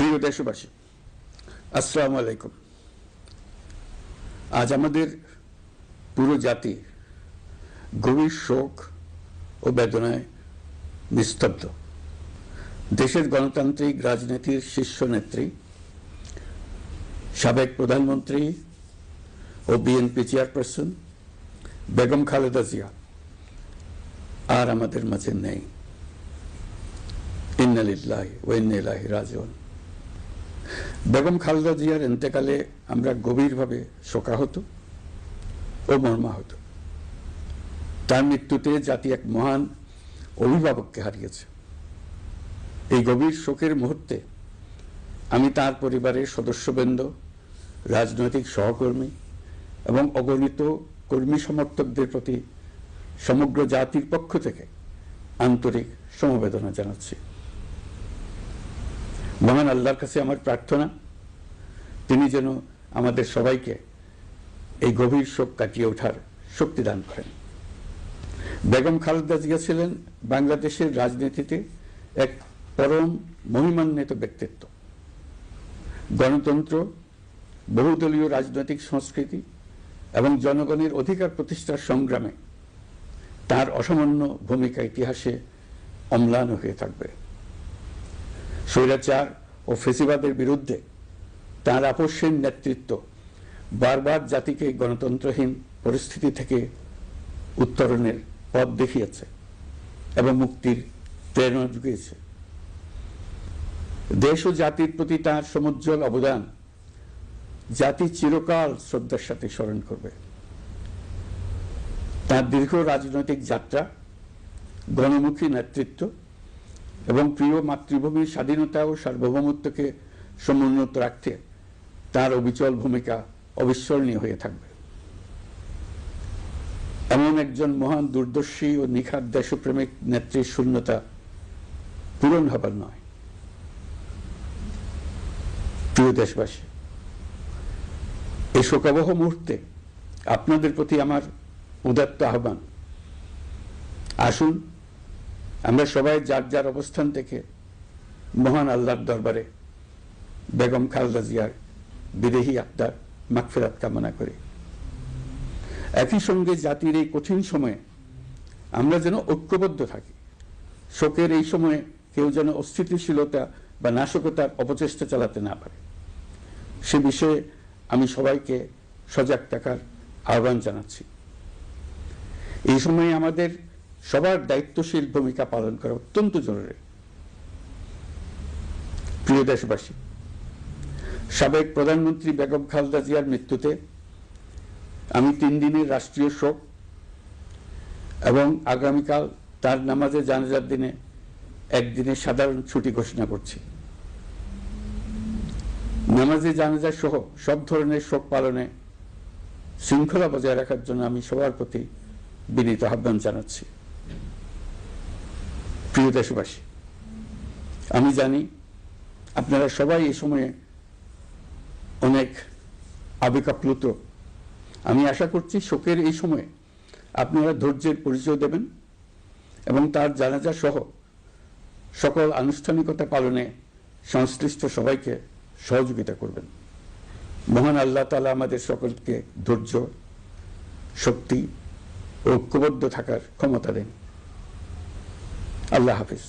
প্রিয় দেশবাসী, আসসালামু আলাইকুম। আজ আমাদের পুরো জাতি গভীর শোক ও বেদনায় নিস্তব্ধ। দেশের গণতান্ত্রিক রাজনীতির শীর্ষ নেত্রী, সাবেক প্রধানমন্ত্রী ও বিএনপি চেয়ারপারসন বেগম খালেদা জিয়া আর আমাদের মাঝে নেই। ইন্না লিল্লাহি ওয়া ইন্না ইলাইহি রাজিউন। বেগম খালেদা জিয়ার ইন্তেকালে আমরা গভীরভাবে শোকাহত ও মর্মাহত। তার মৃত্যুতে জাতি এক মহান অভিভাবককে হারিয়েছে। এই গভীর শোকের মুহূর্তে আমি তার পরিবারের সদস্যবৃন্দ, রাজনৈতিক সহকর্মী এবং অগণিত কর্মী সমর্থকদের প্রতি সমগ্র জাতির পক্ষ থেকে আন্তরিক সমবেদনা জানাচ্ছি। মহান আল্লাহর কাছে আমার প্রার্থনা, তিনি যেন আমাদের সবাইকে এই গভীর শোক কাটিয়ে ওঠার শক্তি দান করেন। বেগম খালেদা জিয়া ছিলেন বাংলাদেশের রাজনীতিতে এক পরম মহিমান্বিত ব্যক্তিত্ব। গণতন্ত্র, বহুদলীয় রাজনৈতিক সংস্কৃতি এবং জনগণের অধিকার প্রতিষ্ঠার সংগ্রামে তার অসামান্য ভূমিকা ইতিহাসে অম্লান হয়ে থাকবে। স্বৈরাচার ও ফেসিবাদের বিরুদ্ধে তার আপসহীন নেতৃত্ব বারবার জাতিকে গণতন্ত্রহীন পরিস্থিতি থেকে উত্তরণের পথ দেখিয়েছে এবং মুক্তির প্রেরণা জুগিয়েছে। দেশ ও জাতির প্রতি তার সমুজ্জ্বল অবদান জাতি চিরকাল শ্রদ্ধার সাথে স্মরণ করবে। তার দীর্ঘ রাজনৈতিক যাত্রা, গণমুখী নেতৃত্ব এবং প্রিয় মাতৃভূমির স্বাধীনতা ও সার্বভৌমত্বকে সমুন্নত রাখতে তার অবিচল ভূমিকা অবিস্মরণীয় হয়ে থাকবে। এমন একজন মহান দূরদর্শী ও নিখাদ দেশপ্রেমিক নেত্রীর শূন্যতা পূরণ হবার নয়। প্রিয় দেশবাসী, এই শোকাবহ মুহূর্তে আপনাদের প্রতি আমার উদাত্ত আহ্বান, আসুন আমরা সবাই যার যার অবস্থান থেকে মহান আল্লাহর দরবারে বেগম খালেদা জিয়ার বিদেহী আত্মার মাগফিরাত কামনা করি। একই সঙ্গে জাতির এই কঠিন সময়ে আমরা যেন ঐক্যবদ্ধ থাকি। শোকের এই সময়ে কেউ যেন অস্থিতিশীলতা বা নাশকতার অপচেষ্টা চালাতে না পারে, সে বিষয়ে আমি সবাইকে সজাগ থাকার আহ্বান জানাচ্ছি। এই সময়ে আমাদের সবার দায়িত্বশীল ভূমিকা পালন করা অত্যন্ত জরুরি। প্রিয় দেশবাসী, সাবেক প্রধানমন্ত্রী বেগম খালেদা জিয়ার মৃত্যুতে আমি 3 দিনের রাষ্ট্রীয় শোক এবং আগামীকাল তার নামাজে জানাজার দিনে একদিনের সাধারণ ছুটি ঘোষণা করছি। নামাজে জানাজা সহ সব ধরনের শোক পালনে শৃঙ্খলা বজায় রাখার জন্য আমি সবার প্রতি বিনীত আহ্বান জানাচ্ছি। প্রিয় দেশবাসী, আমি জানি আপনারা সবাই এই সময়ে অনেক আবেগাপ্লুত। আমি আশা করছি শোকের এই সময়ে আপনারা ধৈর্যের পরিচয় দেবেন এবং তার জানাজা সহ সকল আনুষ্ঠানিকতা পালনে সংশ্লিষ্ট সবাইকে সহযোগিতা করবেন। মহান আল্লাহ তাআলা আমাদের সকলকে ধৈর্য, শক্তি ও ঐক্যবদ্ধ থাকার ক্ষমতা দেন। আল্লাহ হাফিজ।